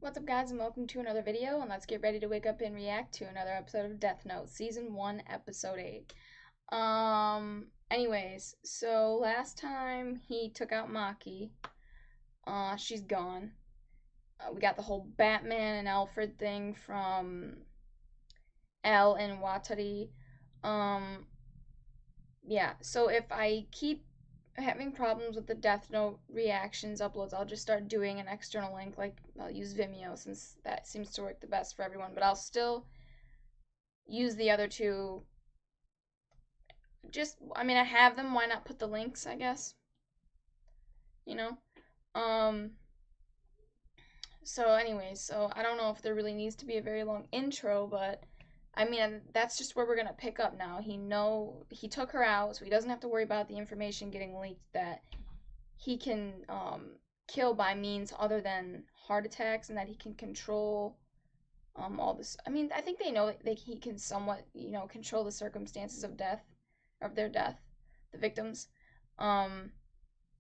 What's up, guys, and welcome to another video, and let's get ready to wake up and react to another episode of Death Note, Season 1, Episode 8. Anyways, so last time he took out Maki, she's gone. We got the whole Batman and Alfred thing from L and Watari. Um, yeah, so if I keep having problems with the Death Note reactions uploads, I'll just start doing an external link, like I'll use Vimeo since that seems to work the best for everyone, but I'll still use the other two. I have them, why not put the links, I guess, you know? Um, so anyways, so I don't know if there really needs to be a very long intro, but that's just where we're gonna pick up now. He took her out, so he doesn't have to worry about the information getting leaked that he can kill by means other than heart attacks, and that he can control all this. I think they know that he can somewhat, control the circumstances of their death, the victims. Um,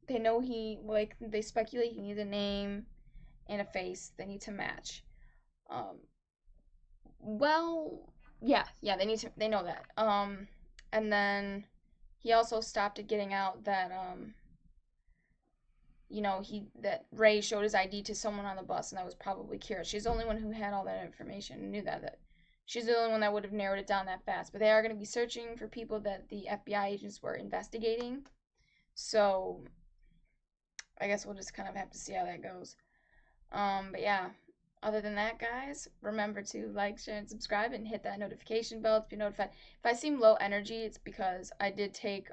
they know they speculate he needs a name and a face they need to match. Um, well, yeah, they know that. And then he also stopped it getting out that that Ray showed his ID to someone on the bus, and that was probably Kira. She's the only one who had all that information and knew that she's the only one that would have narrowed it down that fast. But they are going to be searching for people that the FBI agents were investigating. So I guess we'll just kind of have to see how that goes. But yeah, other than that, guys, remember to like, share, and subscribe, and hit that notification bell to be notified. If I seem low energy, it's because I did take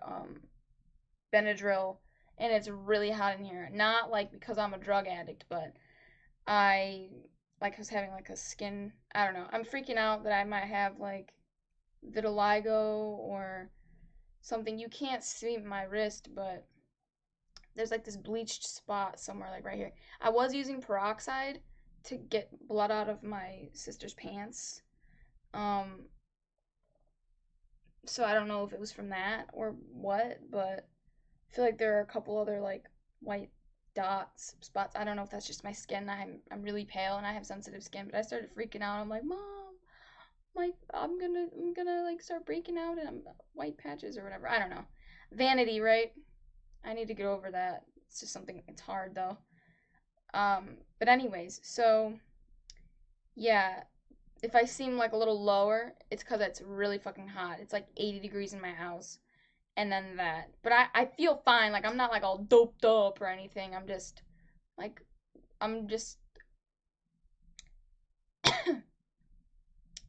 Benadryl, and it's really hot in here. Not like because I'm a drug addict, but I was having like a skin. I don't know. I'm freaking out that I might have like vitiligo or something. You can't see my wrist, but there's like this bleached spot somewhere, like right here. I was using peroxide to get blood out of my sister's pants. Um, so I don't know if it was from that or what, but I feel like there are a couple other like white dots, spots. I don't know if that's just my skin. I'm really pale and I have sensitive skin, but I started freaking out. I'm like, Mom, I'm gonna like start breaking out and I'm white patches or whatever. I don't know. Vanity, right? I need to get over that. It's just something. It's hard though. But anyways, so yeah, if I seem like a little lower, it's because it's really fucking hot. It's like 80 degrees in my house. And then that. But I feel fine. Like, I'm not like all doped up or anything. Like, I'm just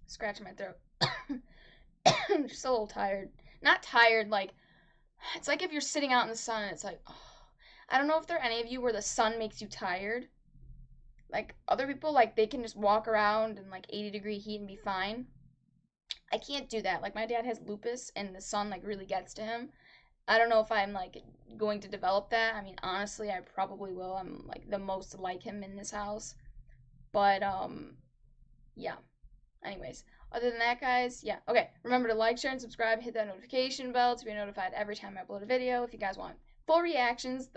scratching my throat. I'm just a little tired. Not tired, like, it's like if you're sitting out in the sun and it's like, oh. I don't know if there are any of you where the sun makes you tired. Like, other people, like, they can just walk around in like 80-degree heat and be fine. I can't do that. Like, my dad has lupus and the sun, like, really gets to him. I don't know if I'm like going to develop that. Honestly, I probably will. I'm like the most like him in this house. But yeah. Anyways, other than that, guys, yeah. Okay, remember to like, share, and subscribe. Hit that notification bell to be notified every time I upload a video. If you guys want full reactions,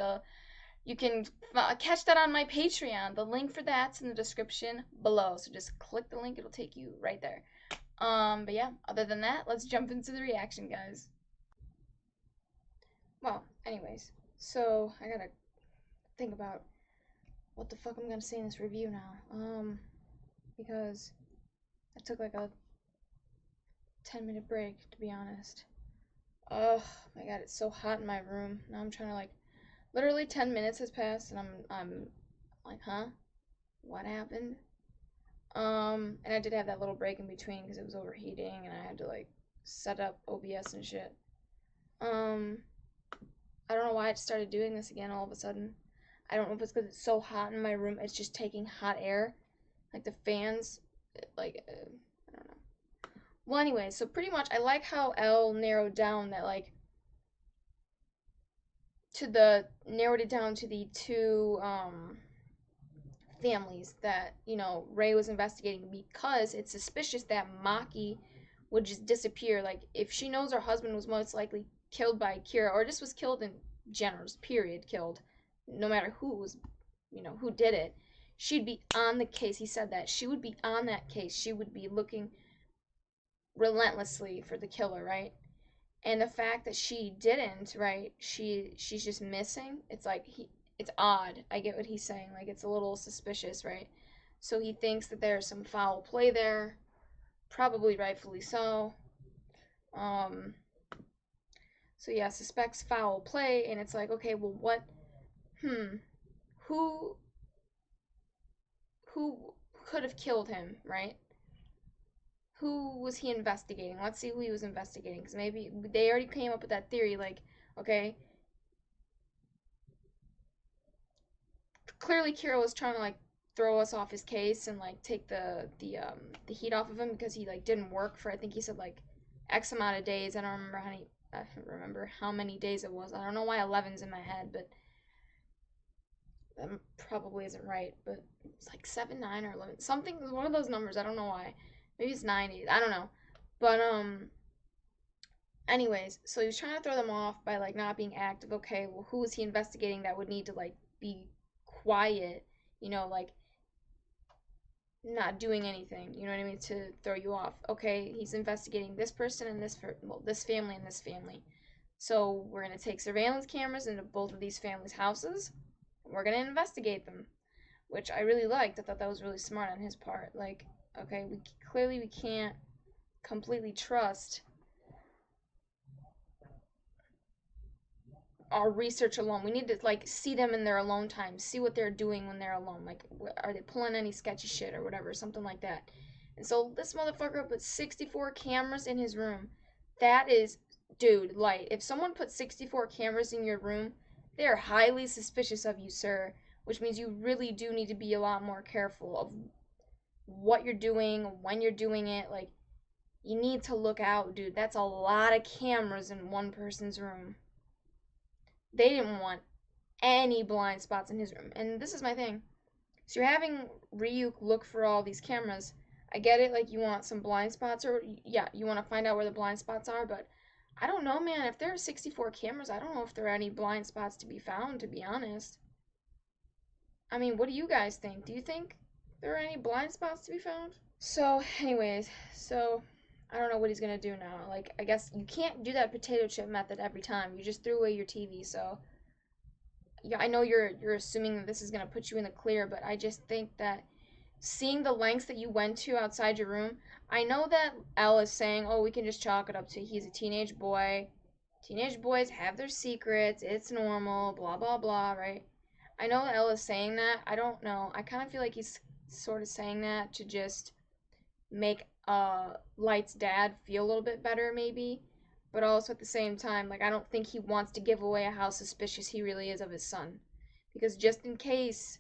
you can catch that on my Patreon. The link for that's in the description below. So just click the link; it'll take you right there. But yeah. Other than that, let's jump into the reaction, guys. Well, anyways, so I gotta think about what the fuck I'm gonna say in this review now. Because I took like a 10-minute break, to be honest. Oh my god, it's so hot in my room. Now I'm trying to like, literally 10 minutes has passed, and I'm like, huh? What happened? And I did have that little break in between because it was overheating, and I had to like set up OBS and shit. I don't know why I started doing this again all of a sudden. I don't know if it's because it's so hot in my room. It's just taking hot air. Like the fans, I don't know. Well, anyway, so pretty much I like how L narrowed down that, like, narrowed it down to the two, families that, Ray was investigating, because it's suspicious that Maki would just disappear. Like, if she knows her husband was most likely killed by Kira, or just was killed in general, period, killed, no matter who did it, she'd be on the case. He said that she would be on that case. She would be looking relentlessly for the killer, right? And the fact that she didn't, right? She's just missing. It's odd. I get what he's saying. Like it's a little suspicious, right? So he thinks that there's some foul play there, probably rightfully so. Um, so yeah, suspects foul play, and it's like, okay, well, what? Hmm, who who could have killed him, right? Who was he investigating? Let's see who he was investigating, because maybe they already came up with that theory, like, okay, clearly Kira was trying to like throw us off his case and like take the heat off of him because he like didn't work for, I think he said like X amount of days. I don't remember how many days it was. I don't know why 11's in my head, but that probably isn't right. But it's like 7, 9, or 11, something. One of those numbers. I don't know why. Maybe it's 90. I don't know. But anyways, so he was trying to throw them off by like not being active. Okay, well, who was he investigating that would need to like be quiet? Like not doing anything. You know what I mean? To throw you off. Okay, he's investigating this person and this family and this family. So we're gonna take surveillance cameras into both of these families' houses. And we're gonna investigate them, which I really liked. I thought that was really smart on his part. Like, okay, we can't completely trust our research alone. We need to like see them in their alone time, see what they're doing when they're alone. Like, are they pulling any sketchy shit or whatever, something like that. And so this motherfucker put 64 cameras in his room. That is, dude, like, if someone put 64 cameras in your room, they are highly suspicious of you, sir. Which means you really do need to be a lot more careful of what you're doing, when you're doing it. Like, you need to look out, dude. That's a lot of cameras in one person's room. They didn't want any blind spots in his room. And this is my thing. So you're having Ryuk look for all these cameras. I get it, like you want some blind spots, or yeah, you want to find out where the blind spots are, but I don't know, man. If there are 64 cameras, I don't know if there are any blind spots to be found, to be honest. I mean, what do you guys think? Do you think there are any blind spots to be found? So, anyways, I don't know what he's gonna do now. Like, I guess you can't do that potato chip method every time. You just threw away your TV, so yeah, I know you're assuming that this is gonna put you in the clear, but I just think that seeing the lengths that you went to outside your room, I know that Elle is saying, "Oh, we can just chalk it up to he's a teenage boy. Teenage boys have their secrets. It's normal. Blah blah blah." Right? I know Elle is saying that. I don't know. I kind of feel like he's sort of saying that to just make Light's dad feel a little bit better, maybe. But also at the same time, like I don't think he wants to give away how suspicious he really is of his son, because just in case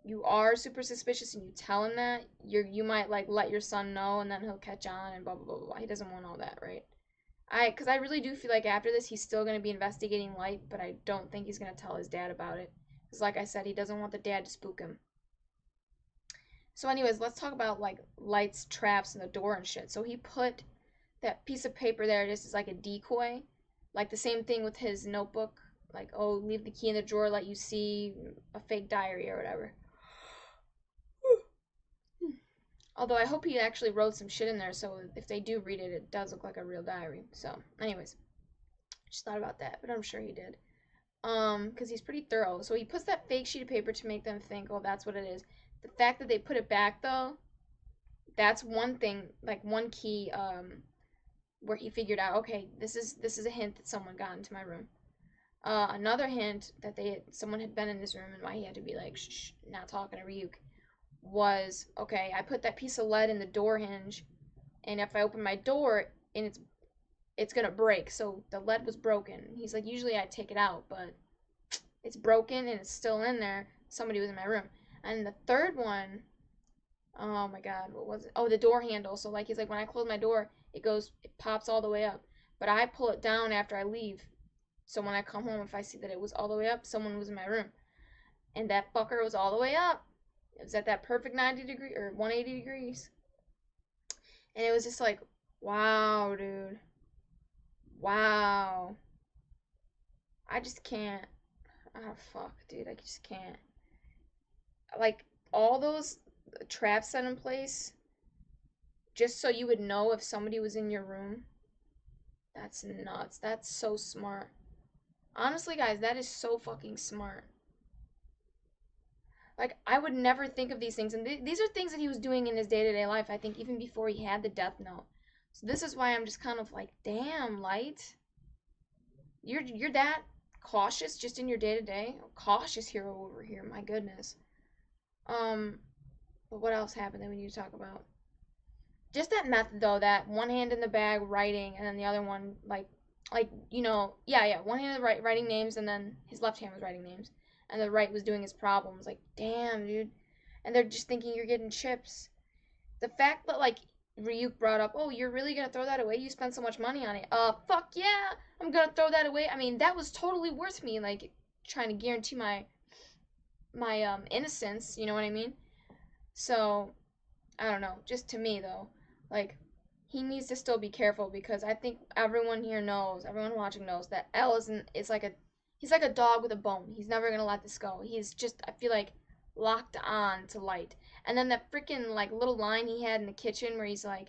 you are super suspicious and you tell him that, you might like let your son know and then he'll catch on and blah blah blah blah. He doesn't want all that, right? Because I really do feel like after this he's still gonna be investigating Light, but I don't think he's gonna tell his dad about it. Because like I said, he doesn't want the dad to spook him. So, anyways, let's talk about like Light's traps in the door and shit. So he put that piece of paper there just as like a decoy, like the same thing with his notebook. Like, oh, leave the key in the drawer, let you see a fake diary or whatever. Although I hope he actually wrote some shit in there, so if they do read it, it does look like a real diary. So, anyways, just thought about that, but I'm sure he did. Because he's pretty thorough. So he puts that fake sheet of paper to make them think, oh, that's what it is. The fact that they put it back, though, that's one thing, like one key, where he figured out, okay, this is a hint that someone got into my room. Another hint that someone had been in this room and why he had to be like, shh, not talking to Ryuk, was, okay, I put that piece of lead in the door hinge, and if I open my door, and it's gonna break. So the lead was broken. He's like, usually I take it out, but it's broken and it's still in there. Somebody was in my room. And the third one, oh my god, what was it? Oh, the door handle. So like he's like, when I close my door, it pops all the way up, but I pull it down after I leave. So when I come home, if I see that it was all the way up, someone was in my room, and that fucker was all the way up. It was at that perfect 90 degree or 180 degrees, and it was just like, wow, dude, wow. I just can't. Oh fuck, dude, I just can't. Like all those traps set in place just so you would know if somebody was in your room. That's nuts. That's so smart. Honestly, guys, that is so fucking smart. Like, I would never think of these things. And these are things that he was doing in his day-to-day life, I think, even before he had the death note. So this is why I'm just kind of like, damn, Light. You're that cautious just in your day-to-day? Cautious hero over here, my goodness. But what else happened that we need to talk about? Just that method, though, that one hand in the bag writing, and then the other one, yeah, one hand writing names, and then his left hand was writing names, and the right was doing his problems. Like, damn, dude. And they're just thinking you're getting chips. The fact that, like, Ryuk brought up, oh, you're really gonna throw that away? You spent so much money on it. Fuck yeah, I'm gonna throw that away. I mean, that was totally worth me, like, trying to guarantee my innocence, you know what I mean? So, I don't know, just to me, though, like, he needs to still be careful because I think everyone here knows, everyone watching knows that L is like he's like a dog with a bone. He's never gonna let this go. He's just, I feel like, locked on to Light. And then that freaking, like, little line he had in the kitchen where he's like,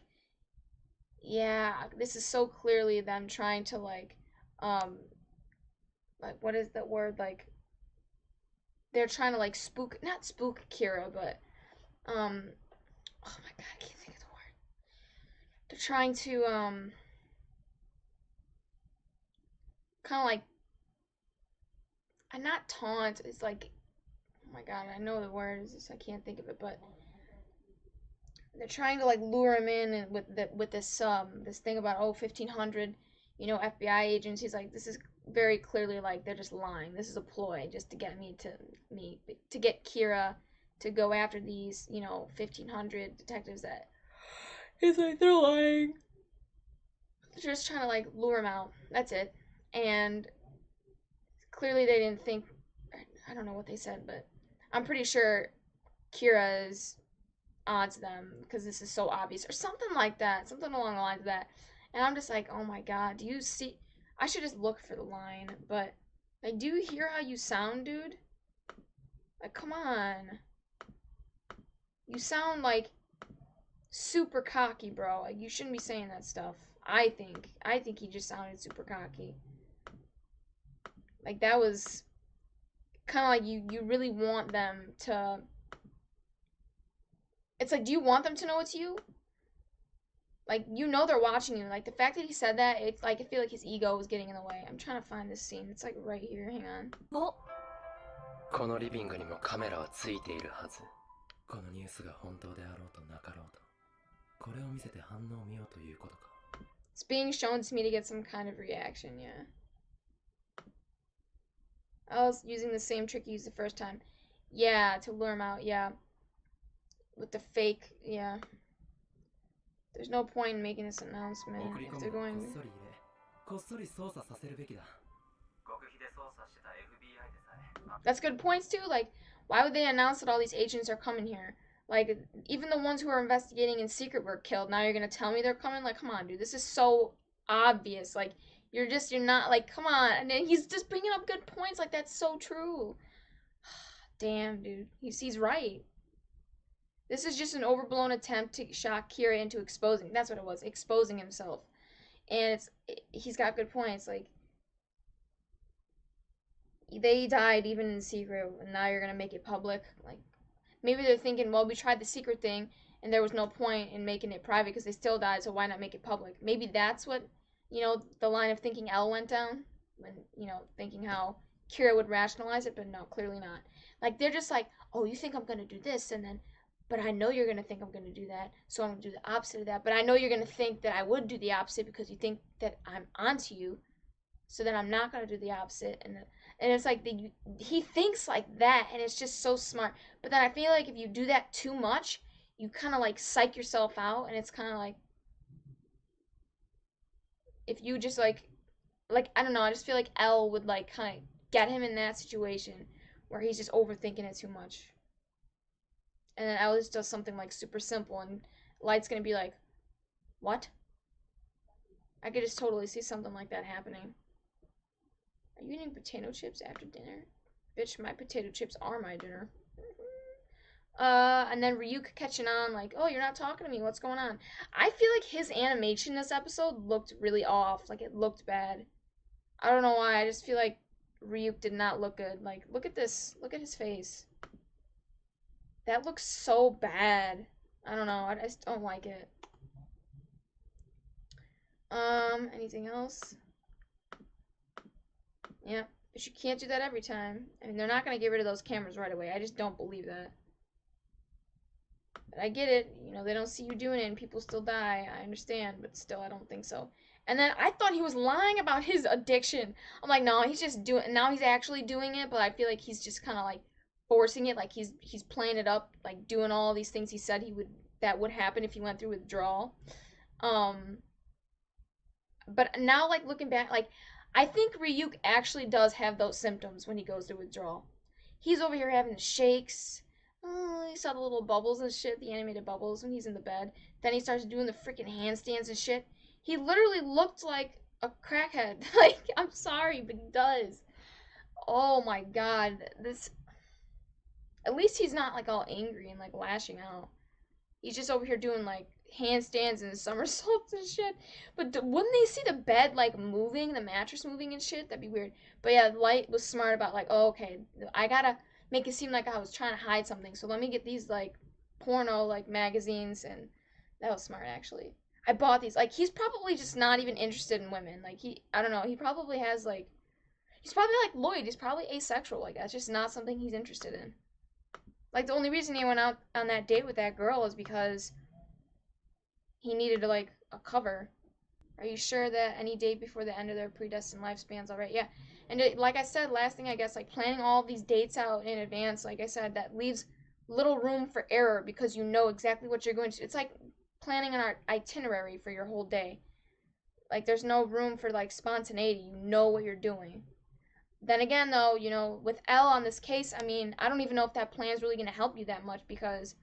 yeah, this is so clearly them trying to, like, what is that word? Like, they're trying to, like, not spook Kira, but, oh my god, I can't think of the word. They're trying to, kind of like, not taunt, it's like, oh my god, I know the word, it's just I can't think of it, but they're trying to, like, lure him in and with this thing about 1500 FBI agents. He's like, this is very clearly like they're just lying. This is a ploy just to get to get Kira to go after these 1500 detectives. That he's like, they're lying. They're just trying to, like, lure him out. That's it. And clearly they didn't think, I don't know what they said, but I'm pretty sure Kira is odds them because this is so obvious or something like that, something along the lines of that. And I'm just like, oh my god, do you see? I should just look for the line, but like, do you hear how you sound, dude? Like, come on, you sound like super cocky, bro. Like, you shouldn't be saying that stuff. I think he just sounded super cocky. Like, that was kind of like you really want them to. It's like, do you want them to know it's you? Like, they're watching you. Like, the fact that he said that, it's like, I feel like his ego was getting in the way. I'm trying to find this scene. It's like right here. Hang on. このリビングにもカメラはついているはず。このニュースが本当であろうとなかろうと、これを見せて反応を見ようということか。It's being shown to me to get some kind of reaction, yeah. I was using the same trick you used the first time. Yeah, to lure him out, yeah. With the fake, yeah. There's no point in making this announcement if they're going to... That's good points too. Like, why would they announce that all these agents are coming here? Like, even the ones who are investigating in secret were killed. Now you're gonna tell me they're coming? Like, come on, dude. This is so obvious. Like, you're not, like, come on. And then he's just bringing up good points. Like, that's so true. Damn, dude. He's right. This is just an overblown attempt to shock Kira into exposing. That's what it was. Exposing himself. And he's got good points. Like, they died even in secret, and now you're gonna make it public. Like, maybe they're thinking, well, we tried the secret thing, and there was no point in making it private because they still died, so why not make it public? Maybe that's what, the line of thinking L went down, when, thinking how Kira would rationalize it, but no, clearly not. Like, they're just like, oh, you think I'm gonna do this, and then, but I know you're gonna think I'm gonna do that, so I'm gonna do the opposite of that, but I know you're gonna think that I would do the opposite because you think that I'm onto you, so then I'm not gonna do the opposite, and it's like he thinks like that, and it's just so smart. But then I feel like if you do that too much, you kind of like psych yourself out, and it's kind of like if you just like I don't know, I just feel like L would like kind of get him in that situation where he's just overthinking it too much, and then L just does something like super simple, and Light's gonna be like, what? I could just totally see something like that happening. Are you eating potato chips after dinner? Bitch, my potato chips are my dinner. And then Ryuk catching on, like, oh, you're not talking to me. What's going on? I feel like his animation this episode looked really off. Like, it looked bad. I don't know why. I just feel like Ryuk did not look good. Like, look at this. Look at his face. That looks so bad. I don't know. I just don't like it. Anything else? Yeah. But you can't do that every time. I mean, they're not going to get rid of those cameras right away. I just don't believe that. But I get it. You know, they don't see you doing it and people still die. I understand, but still, I don't think so. And then I thought he was lying about his addiction. I'm like, no, he's just doing. Now he's actually doing it, but I feel like he's just kind of like forcing it. Like he's playing it up, like doing all these things he said he would that would happen if he went through withdrawal. Um, but now, like looking back, like I think Ryuk actually does have those symptoms when he goes to withdrawal. He's over here having the shakes. Oh, you saw the little bubbles and shit, the animated bubbles when he's in the bed. Then he starts doing the freaking handstands and shit. He literally looked like a crackhead. Like, I'm sorry, but he does. Oh my god. This. At least he's not like all angry and like lashing out. He's just over here doing like handstands and somersaults and shit. But wouldn't they see the bed like moving, the mattress moving and shit? That'd be weird. But yeah, Light was smart about like, oh, okay, I gotta make it seem like I was trying to hide something. So let me get these like porno like magazines, and that was smart actually. I bought these. Like he's probably just not even interested in women. Like I don't know. He probably has like, he's probably like Lloyd. He's probably asexual. Like that's just not something he's interested in. Like the only reason he went out on that date with that girl is because he needed like a cover. Are you sure that any date before the end of their predestined lifespan's all right? Yeah. And like I said, last thing I guess, like planning all of these dates out in advance, like I said, that leaves little room for error because you know exactly what you're going to. It's like planning an itinerary for your whole day. Like there's no room for like spontaneity. You know what you're doing. Then again, though, you know, with L on this case, I mean, I don't even know if that plan's really going to help you that much because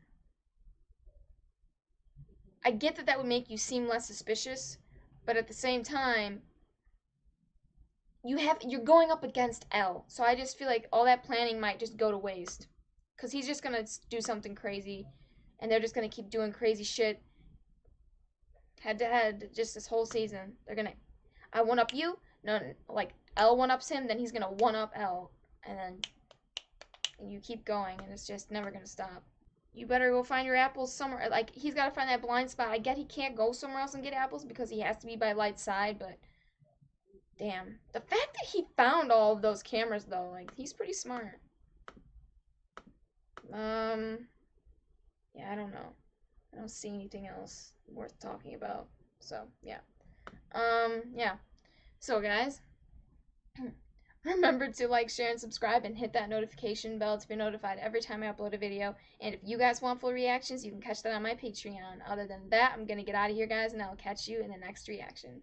I get that that would make you seem less suspicious, but at the same time, you're going up against L. So I just feel like all that planning might just go to waste cuz he's just going to do something crazy and they're just going to keep doing crazy shit head to head just this whole season. They're going to I one up you. No, like L one ups him, then he's going to one up L and then you keep going and it's just never going to stop. You better go find your apples somewhere. Like he's got to find that blind spot. I get he can't go somewhere else and get apples because he has to be by Light's side, but damn, the fact that he found all of those cameras though, like he's pretty smart. Um, yeah, I don't know. I don't see anything else worth talking about. So yeah. Yeah. So guys, remember to like, share, and subscribe, and hit that notification bell to be notified every time I upload a video. And if you guys want full reactions, you can catch that on my Patreon. Other than that, I'm gonna get out of here, guys, and I'll catch you in the next reaction.